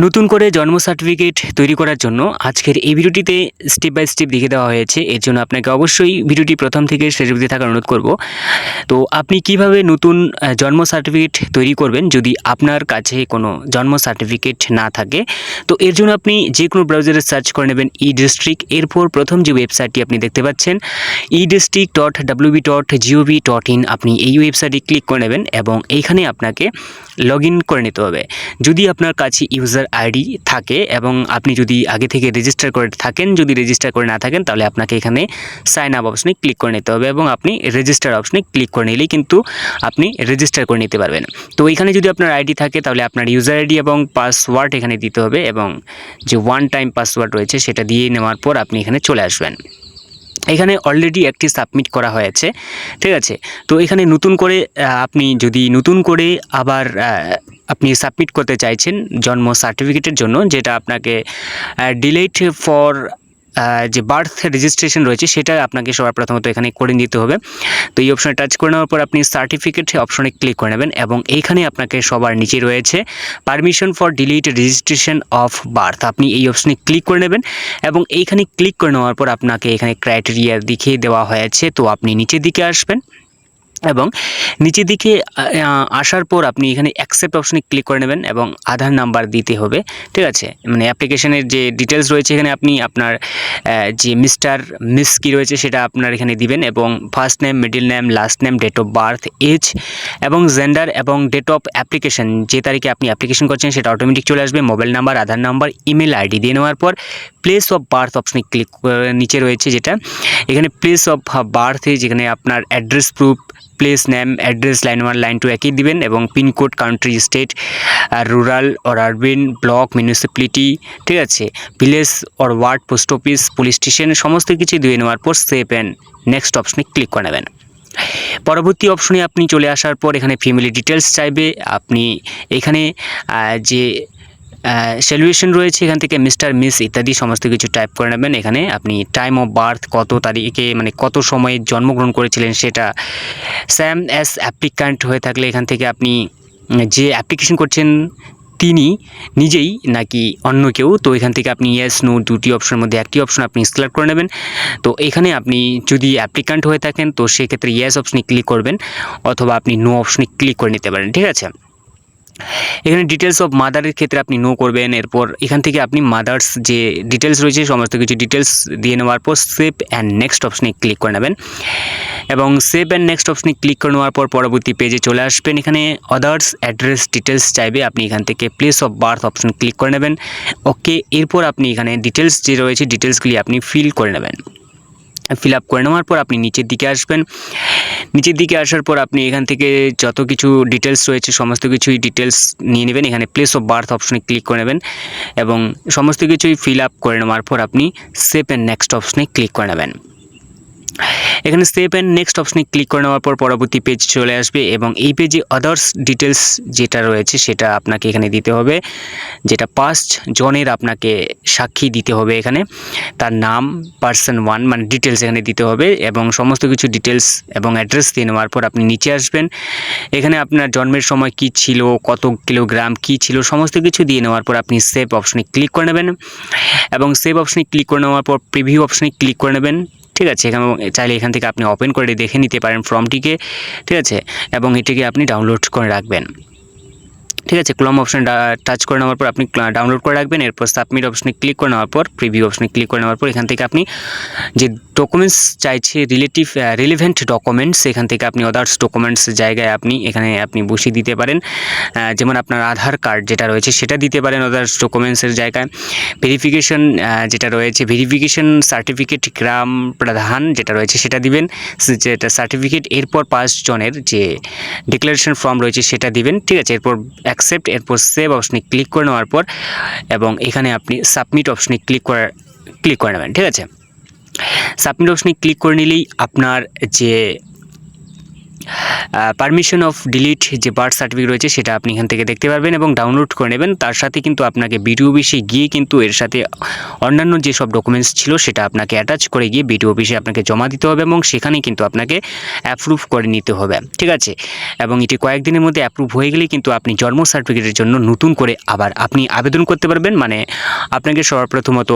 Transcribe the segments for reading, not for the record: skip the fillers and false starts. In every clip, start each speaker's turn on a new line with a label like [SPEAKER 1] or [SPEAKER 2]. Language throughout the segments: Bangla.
[SPEAKER 1] নতুন করে জন্ম সার্টিফিকেট তৈরি করার জন্য আজকের এই ভিডিওটিতে স্টেপ বাই স্টেপ লিখে দেওয়া হয়েছে। এর জন্য আপনাকে অবশ্যই ভিডিওটি প্রথম থেকে শেষ অবধি থাকার অনুরোধ করব। তো আপনি কিভাবে নতুন জন্ম সার্টিফিকেট তৈরি করবেন যদি আপনার কাছে কোনো জন্ম সার্টিফিকেট না থাকে। তো এর জন্য আপনি যে কোনো ব্রাউজারে সার্চ করে নেবেন ই-ডিস্ট্রিক্ট। এরপর প্রথম যে ওয়েবসাইটটি আপনি দেখতে পাচ্ছেন edistrict.wb.gov.in, আপনি এই ওয়েবসাইটে ক্লিক করে নেবেন এবং এইখানে আপনাকে লগ ইন করে নিতে হবে। যদি আপনার কাছে ইউজার আইডি থাকে এবং আপনি যদি আগে থেকে রেজিস্টার করে থাকেন, যদি রেজিস্টার করে না থাকেন তাহলে আপনাকে এখানে সাইন আপ অপশনে ক্লিক করে নিতে হবে এবং আপনি রেজিস্টার অপশনে ক্লিক করে নিলেই কিন্তু আপনি রেজিস্টার করে নিতে পারবেন। তো এখানে যদি আপনার আইডি থাকে তাহলে আপনার ইউজার আইডি এবং পাসওয়ার্ড এখানে দিতে হবে এবং যে ওয়ান টাইম পাসওয়ার্ড রয়েছে সেটা দিয়ে নেওয়ার পর আপনি এখানে চলে আসবেন। এখানে অলরেডি একটি সাবমিট করা হয়েছে, ঠিক আছে। তো এখানে নতুন করে আপনি যদি নতুন করে আবার আপনি সাবমিট করতে চাইছেন জন্ম সার্টিফিকেটের জন্য, যেটা আপনাকে ডিলেট ফর যে বার্থ রেজিস্ট্রেশন রয়েছে সেটা আপনাকে সবার প্রথমত এখানে করে নিতে হবে। তো এই অপশনে টাচ করে নেওয়ার পর আপনি সার্টিফিকেট অপশনে ক্লিক করে নেবেন এবং এইখানে আপনাকে সবার নিচে রয়েছে permission for delete registration of birth, আপনি এই অপশনে ক্লিক করে নেবেন এবং এইখানে ক্লিক করে নেওয়ার পর আপনাকে এখানে ক্রাইটেরিয়া দেখিয়ে দেওয়া হয়েছে। তো আপনি নিচের দিকে আসবেন এবং নিচের দিকে আসার পর আপনি এখানে অ্যাকসেপ্ট অপশনে ক্লিক করে নেবেন এবং আধার নাম্বার দিতে হবে, ঠিক আছে। মানে অ্যাপ্লিকেশনের যে ডিটেলস রয়েছে এখানে আপনি আপনার যে মিস্টার মিস কী রয়েছে সেটা আপনার এখানে দিবেন এবং first name, middle name, last name, date of birth, age এবং জেন্ডার এবং ডেট অফ অ্যাপ্লিকেশন, যে তারিখে আপনি অ্যাপ্লিকেশন করছেন সেটা অটোমেটিক চলে আসবে। Mobile number, Aadhaar number, email ID দিয়ে নেওয়ার পর প্লেস অফ বার্থ অপশনে ক্লিক করে নিচে রয়েছে যেটা এখানে প্লেস অফ বার্থে যেখানে আপনার address proof, place name, address line 1 line 2 একই দিবেন এবং pincode, country, state, rural or urban, block, municipality, ঠিক আছে, village or ward, post office, police station সমস্ত কিছু দিয়ে নেওয়ার পর সেভ অ্যান্ড নেক্সট অপশনে ক্লিক করে নেবেন। পরবর্তী অপশনে আপনি চলে আসার পর এখানে ফ্যামিলি ডিটেলস চাইবে। আপনি এখানে যে স্যালুয়েশন রয়েছে এখান থেকে মিস্টার, মিস ইত্যাদি সমস্ত কিছু টাইপ করে নেবেন। এখানে আপনি টাইম অফ বার্থ কত তারিখে মানে কত সময়ে জন্মগ্রহণ করেছিলেন সেটা, স্যাম অ্যাস অ্যাপ্লিক্যান্ট হয়ে থাকলে এখান থেকে আপনি যে অ্যাপ্লিকেশন করছেন তিনি নিজেই নাকি অন্য কেউ, তো এখান থেকে আপনি ইয়েস নো দুটি অপশনের মধ্যে একটি অপশন আপনি সিলেক্ট করে নেবেন। তো এখানে আপনি যদি অ্যাপ্লিক্যান্ট হয়ে থাকেন তো সেক্ষেত্রে ইয়েস অপশনে ক্লিক করবেন অথবা আপনি নো অপশনে ক্লিক করে নিতে পারেন, ঠিক আছে। এখানে ডিটেলস অফ মাদারের ক্ষেত্রে আপনি নো করবেন। এরপর এখান থেকে আপনি মাদার্স যে ডিটেলস রয়েছে সমস্ত কিছু ডিটেলস দিয়ে নেওয়ার পর সেভ অ্যান্ড নেক্সট অপশনে ক্লিক করে নেবেন এবং সেভ অ্যান্ড নেক্সট অপশনে ক্লিক করে নেওয়ার পর পরবর্তী পেজে চলে আসবেন। এখানে আদার্স অ্যাড্রেস ডিটেলস চাইবে, আপনি এখান থেকে place of birth option click করে নেবেন। ওকে, এরপর আপনি এখানে ডিটেলস যে রয়েছে ডিটেলসগুলি আপনি ফিল করে নেবেন। ফিল আপ করে নেওয়ার পর আপনি নিচের দিকে আসবেন। নিচের দিকে আসার পর আপনি এখান থেকে যত কিছু ডিটেলস রয়েছে সমস্ত কিছুই ডিটেলস নিয়ে নেবেন। এখানে প্লেস অফ বার্থ অপশনে ক্লিক করে নেবেন এবং সমস্ত কিছুই ফিল আপ করে নেওয়ার পর আপনি সেভ অ্যান্ড নেক্সট অপশনে ক্লিক করে নেবেন। এখানে সেভ অ্যান্ড নেক্সট অপশনে ক্লিক করে নেওয়ার পর পরবর্তী পেজ চলে আসবে এবং এই পেজে আদার্স ডিটেলস যেটা রয়েছে সেটা আপনাকে এখানে দিতে হবে, যেটা 5 জনের আপনাকে সাক্ষী দিতে হবে। এখানে তার নাম, পার্সন 1 মানে ডিটেলস এখানে দিতে হবে এবং সমস্ত কিছু ডিটেলস এবং অ্যাড্রেস দিয়ে নেওয়ার পর আপনি নিচে আসবেন। এখানে আপনার জন্মের সময় কি ছিল, কত কিলোগ্রাম কি ছিল সমস্ত কিছু দিয়ে নেওয়ার পর আপনি সেভ অপশনে ক্লিক করে নেবেন এবং সেভ অপশনে ক্লিক করে নেওয়ার পর প্রিভিউ অপশনে ক্লিক করে নেবেন, ঠিক আছে। এখানে চাইলে এখান থেকে আপনি ওপেন করে দেখে নিতে পারেন ফর্মটিকে, ঠিক আছে, এবং এটিকে আপনি ডাউনলোড করে রাখবেন, ঠিক আছে। ক্রোম অপশন টাচ করে নেওয়ার পর আপনি ডাউনলোড করে রাখবেন। এরপর সাবমিট অপশনে ক্লিক করে নেওয়ার পর প্রিভিউ অপশনে ক্লিক করে নেওয়ার পর এখান থেকে আপনি যে ডকুমেন্টস চাইছে রিলেভেন্ট ডকুমেন্টস, এখান থেকে আপনি আদার্স ডকুমেন্টস জায়গায় এখানে আপনি বসিয়ে দিতে পারেন। যেমন আপনার আধার কার্ড যেটা রয়েছে সেটা দিতে পারেন আদার্স ডকুমেন্টসের জায়গায়। ভেরিফিকেশন যেটা রয়েছে ভেরিফিকেশন সার্টিফিকেট গ্রাম প্রধান যেটা রয়েছে সেটা দিবেন, যেটা সার্টিফিকেট। এরপর 5 জনের যে ডিক্লারেশন ফর্ম রয়েছে সেটা দিবেন, ঠিক আছে। এরপর অ্যাকসেপ্ট, এরপর সেভ অপশনে ক্লিক করে নেওয়ার পর এবং এখানে আপনি সাবমিট অপশনে ক্লিক করে নেবেন, ঠিক আছে। সাবমিট অপশনে ক্লিক করে নিলেই আপনার যে পারমিশন অফ ডিলিট যে বার্থ সার্টিফিকেট রয়েছে সেটা আপনি এখান থেকে দেখতে পারবেন এবং ডাউনলোড করে নেবেন। তার সাথে কিন্তু আপনাকে বিডিও অফিসে গিয়ে কিন্তু এর সাথে অন্যান্য যেসব ডকুমেন্টস ছিল সেটা আপনাকে অ্যাটাচ করে গিয়ে বিডিও অফিসে আপনাকে জমা দিতে হবে এবং সেখানে কিন্তু আপনাকে অ্যাপ্রুভ করে নিতে হবে, ঠিক আছে। এবং এটি কয়েকদিনের মধ্যে অ্যাপ্রুভ হয়ে গেলেই কিন্তু আপনি জন্ম সার্টিফিকেটের জন্য নতুন করে আবার আপনি আবেদন করতে পারবেন। মানে আপনাকে সর্বপ্রথমত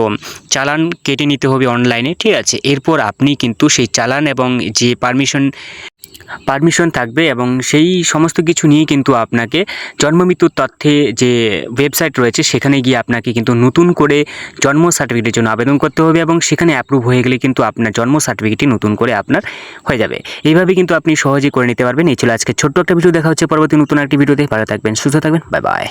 [SPEAKER 1] চালান কেটে নিতে হবে অনলাইনে, ঠিক আছে। এরপর আপনি কিন্তু সেই চালান এবং যে পারমিশন থাকবে এবং সেই সমস্ত কিছু নিয়ে কিন্তু আপনাকে জন্ম মৃত্যুর তথ্যে যে ওয়েবসাইট রয়েছে সেখানে গিয়ে আপনাকে কিন্তু নতুন করে জন্ম সার্টিফিকেটের জন্য আবেদন করতে হবে এবং সেখানে অ্যাপ্রুভ হয়ে গেলে কিন্তু আপনার জন্ম সার্টিফিকেটটি নতুন করে আপনার হয়ে যাবে। এইভাবে কিন্তু আপনি সহজেই করে নিতে পারবেন। এই ছিল আজকে ছোট্ট একটা ভিডিও। দেখা হচ্ছে পরবর্তী নতুন একটি ভিডিওতে। ভালো থাকবেন, সুস্থ থাকবেন, বাই বাই।